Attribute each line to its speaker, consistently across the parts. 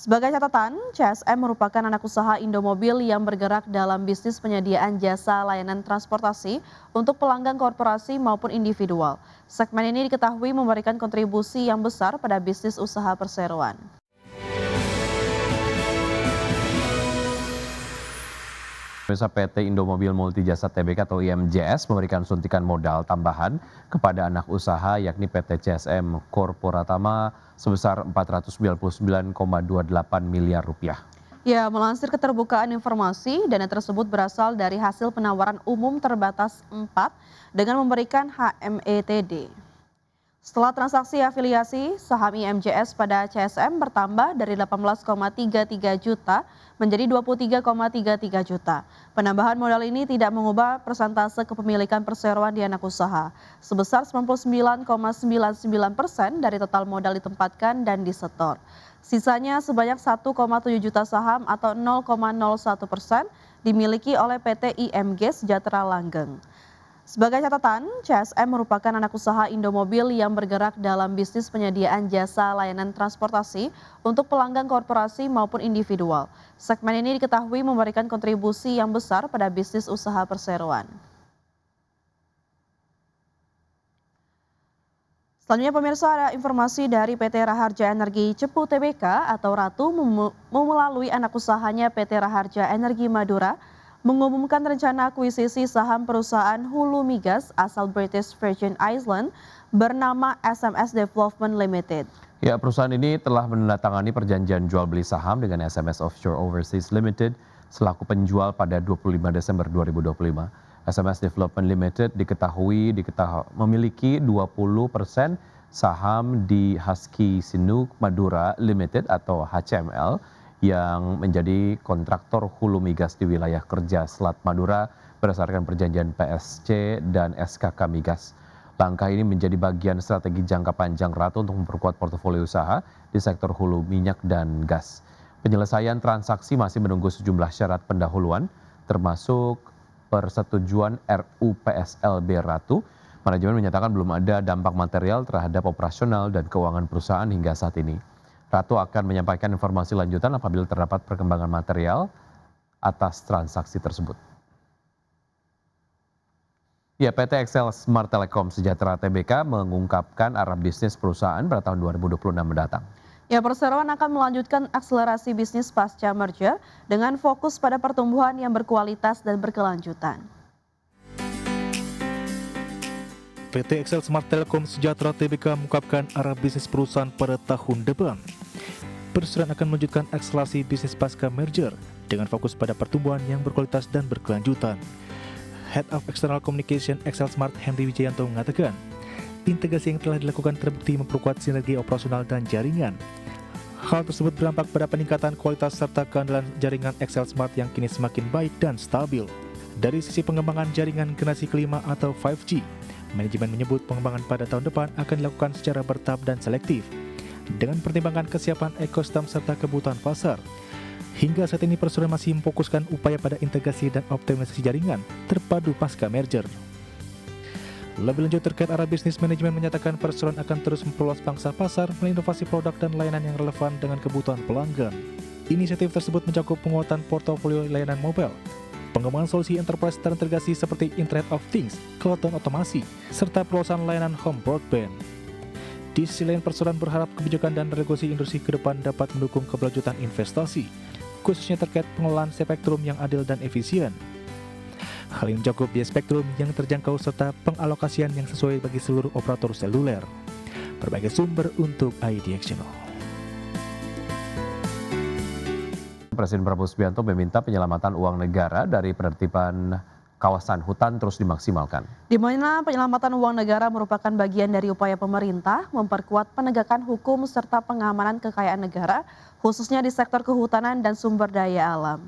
Speaker 1: Sebagai catatan, CSM merupakan anak usaha Indomobil yang bergerak dalam bisnis penyediaan jasa layanan transportasi untuk pelanggan korporasi maupun individual. Segmen ini diketahui memberikan kontribusi yang besar pada bisnis usaha perseroan.
Speaker 2: Pemirsa PT Indomobil Multijasa Tbk atau IMJS memberikan suntikan modal tambahan kepada anak usaha yakni PT CSM Korporatama sebesar Rp499,28 miliar.
Speaker 1: Ya, melansir keterbukaan informasi, dana tersebut berasal dari hasil penawaran umum terbatas 4 dengan memberikan HMETD. Setelah transaksi afiliasi, saham IMJS pada CSM bertambah dari 18,33 juta menjadi 23,33 juta. Penambahan modal ini tidak mengubah persentase kepemilikan perseroan di anak usaha, sebesar 99,99% dari total modal ditempatkan dan disetor. Sisanya sebanyak 1,7 juta saham atau 0,01% dimiliki oleh PT IMG Sejahtera Langgeng. Sebagai catatan, CSM merupakan anak usaha Indomobil yang bergerak dalam bisnis penyediaan jasa layanan transportasi untuk pelanggan korporasi maupun individual. Segmen ini diketahui memberikan kontribusi yang besar pada bisnis usaha perseroan. Selanjutnya pemirsa, ada informasi dari PT Raharja Energi Cepu Tbk atau Ratu melalui anak usahanya PT Raharja Energi Madura mengumumkan rencana akuisisi saham perusahaan hulu migas asal British Virgin Islands bernama SMS Development Limited.
Speaker 2: Ya, perusahaan ini telah menandatangani perjanjian jual beli saham dengan SMS Offshore Overseas Limited selaku penjual pada 25 Desember 2025. SMS Development Limited diketahui memiliki 20% saham di Husky Sinuk Madura Limited atau HCML yang menjadi kontraktor hulu migas di wilayah kerja Selat Madura berdasarkan perjanjian PSC dan SKK Migas. Langkah ini menjadi bagian strategi jangka panjang Ratu untuk memperkuat portofolio usaha di sektor hulu minyak dan gas. Penyelesaian transaksi masih menunggu sejumlah syarat pendahuluan, termasuk persetujuan RUPSLB Ratu. Manajemen menyatakan belum ada dampak material terhadap operasional dan keuangan perusahaan hingga saat ini. Ratu akan menyampaikan informasi lanjutan apabila terdapat perkembangan material atas transaksi tersebut. Ya, PT Excel Smart Telecom Sejahtera Tbk mengungkapkan arah bisnis perusahaan pada tahun 2026 mendatang.
Speaker 1: Ya, perseroan akan melanjutkan akselerasi bisnis pasca merger dengan fokus pada pertumbuhan yang berkualitas dan berkelanjutan.
Speaker 3: PT Excel Smart Telecom Sejahtera Tbk mengungkapkan arah bisnis perusahaan pada tahun depan. Perseroan akan melanjutkan akselerasi bisnis pasca merger dengan fokus pada pertumbuhan yang berkualitas dan berkelanjutan. Head of External Communication Excel Smart Henry Wijayanto mengatakan, integrasi yang telah dilakukan terbukti memperkuat sinergi operasional dan jaringan. Hal tersebut berdampak pada peningkatan kualitas serta keandalan jaringan Excel Smart yang kini semakin baik dan stabil. Dari sisi pengembangan jaringan generasi kelima atau 5G, manajemen menyebut pengembangan pada tahun depan akan dilakukan secara bertahap dan selektif, dengan pertimbangan kesiapan ekosistem serta kebutuhan pasar. Hingga saat ini perseroan masih memfokuskan upaya pada integrasi dan optimalisasi jaringan terpadu pasca merger. Lebih lanjut terkait arah bisnis, manajemen menyatakan perseroan akan terus memperluas pangsa pasar melalui inovasi produk dan layanan yang relevan dengan kebutuhan pelanggan. Inisiatif tersebut mencakup penguatan portofolio layanan mobile, pengembangan solusi enterprise terintegrasi seperti Internet of Things, cloud dan otomasi, serta perluasan layanan home broadband. Di sisi lain, perseroan berharap kebijakan dan regulasi industri ke depan dapat mendukung keberlanjutan investasi, khususnya terkait pengelolaan spektrum yang adil dan efisien. Hal ini mencakup biaya spektrum yang terjangkau serta pengalokasian yang sesuai bagi seluruh operator seluler. Berbagai sumber untuk ID Channel.
Speaker 2: Presiden Prabowo Subianto meminta penyelamatan uang negara dari penertiban kawasan hutan terus dimaksimalkan.
Speaker 1: Di mana penyelamatan uang negara merupakan bagian dari upaya pemerintah memperkuat penegakan hukum serta pengamanan kekayaan negara, khususnya di sektor kehutanan dan sumber daya alam.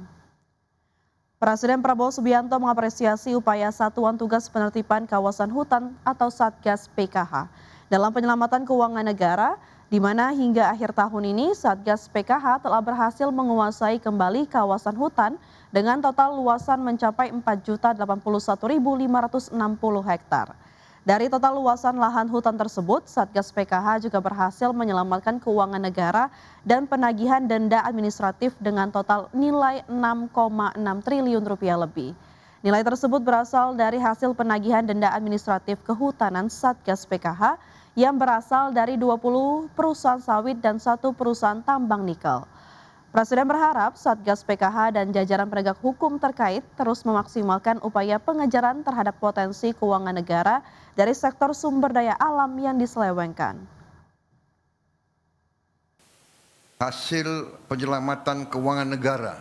Speaker 1: Presiden Prabowo Subianto mengapresiasi upaya Satuan Tugas Penertiban Kawasan Hutan atau Satgas PKH dalam penyelamatan keuangan negara, di mana hingga akhir tahun ini Satgas PKH telah berhasil menguasai kembali kawasan hutan dengan total luasan mencapai 4.081.560 hektar. Dari total luasan lahan hutan tersebut, Satgas PKH juga berhasil menyelamatkan keuangan negara dan penagihan denda administratif dengan total nilai 6,6 triliun rupiah lebih. Nilai tersebut berasal dari hasil penagihan denda administratif kehutanan Satgas PKH yang berasal dari 20 perusahaan sawit dan 1 perusahaan tambang nikel. Presiden berharap Satgas PKH dan jajaran penegak hukum terkait terus memaksimalkan upaya pengejaran terhadap potensi keuangan negara dari sektor sumber daya alam yang diselewengkan.
Speaker 4: Hasil penyelamatan keuangan negara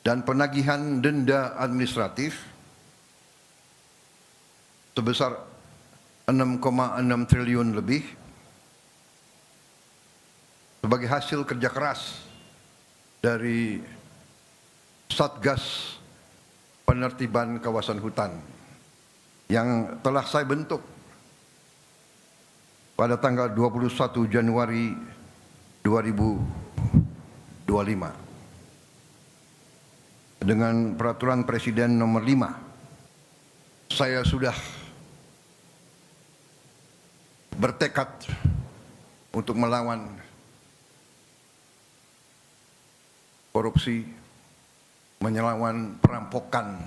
Speaker 4: dan penagihan denda administratif sebesar 6,6 triliun lebih sebagai hasil kerja keras dari Satgas Penertiban Kawasan Hutan yang telah saya bentuk pada tanggal 21 Januari 2025 dengan peraturan Presiden nomor 5. Saya sudah bertekad untuk melawan korupsi, melawan perampokan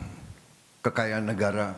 Speaker 4: kekayaan negara.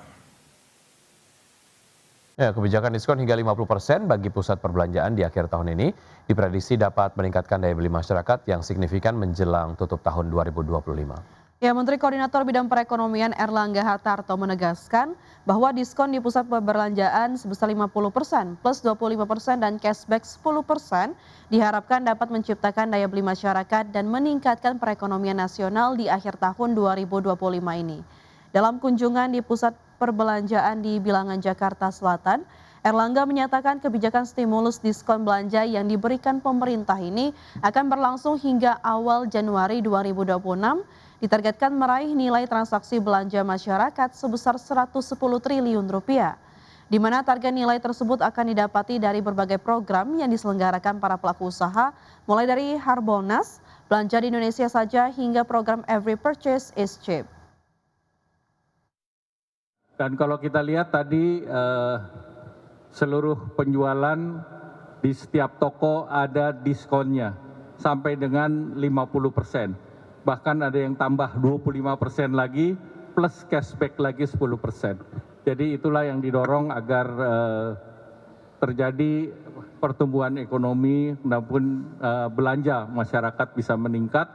Speaker 2: Ya, kebijakan diskon hingga 50% bagi pusat perbelanjaan di akhir tahun ini diprediksi dapat meningkatkan daya beli masyarakat yang signifikan menjelang tutup tahun 2025.
Speaker 1: Ya, Menteri Koordinator Bidang Perekonomian Erlangga Hartarto menegaskan bahwa diskon di pusat perbelanjaan sebesar 50% plus 25% dan cashback 10% diharapkan dapat menciptakan daya beli masyarakat dan meningkatkan perekonomian nasional di akhir tahun 2025 ini. Dalam kunjungan di pusat perbelanjaan di Bilangan, Jakarta Selatan, Erlangga menyatakan kebijakan stimulus diskon belanja yang diberikan pemerintah ini akan berlangsung hingga awal Januari 2026, ditargetkan meraih nilai transaksi belanja masyarakat sebesar 110 triliun rupiah, di mana target nilai tersebut akan didapati dari berbagai program yang diselenggarakan para pelaku usaha, mulai dari Harbolnas, belanja di Indonesia saja, hingga program Every Purchase is Cheap.
Speaker 5: Dan kalau kita lihat tadi seluruh penjualan di setiap toko ada diskonnya sampai dengan 50%. Bahkan ada yang tambah 25% lagi plus cashback lagi 10%. Jadi itulah yang didorong agar terjadi pertumbuhan ekonomi maupun belanja masyarakat bisa meningkat,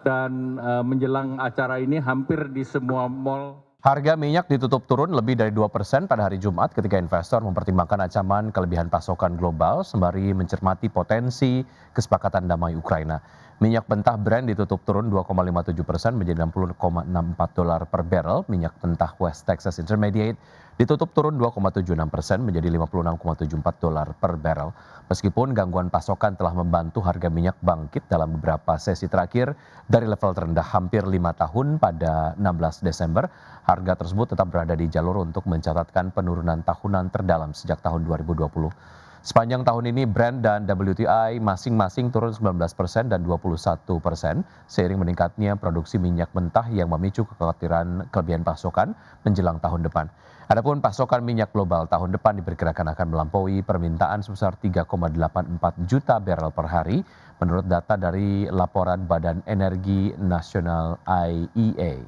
Speaker 5: dan menjelang acara ini hampir di semua mal.
Speaker 2: Harga minyak ditutup turun lebih dari 2% pada hari Jumat ketika investor mempertimbangkan ancaman kelebihan pasokan global sembari mencermati potensi kesepakatan damai Ukraina. Minyak mentah Brent ditutup turun 2,57% menjadi $60,64 per barrel. Minyak mentah West Texas Intermediate ditutup turun 2,76% menjadi $56,74 per barrel. Meskipun gangguan pasokan telah membantu harga minyak bangkit dalam beberapa sesi terakhir dari level terendah hampir 5 tahun pada 16 Desember, harga tersebut tetap berada di jalur untuk mencatatkan penurunan tahunan terdalam sejak tahun 2020. Sepanjang tahun ini Brent dan WTI masing-masing turun 19% dan 21% seiring meningkatnya produksi minyak mentah yang memicu kekhawatiran kelebihan pasokan menjelang tahun depan. Adapun pasokan minyak global tahun depan diperkirakan akan melampaui permintaan sebesar 3,84 juta barrel per hari menurut data dari laporan Badan Energi Nasional IEA.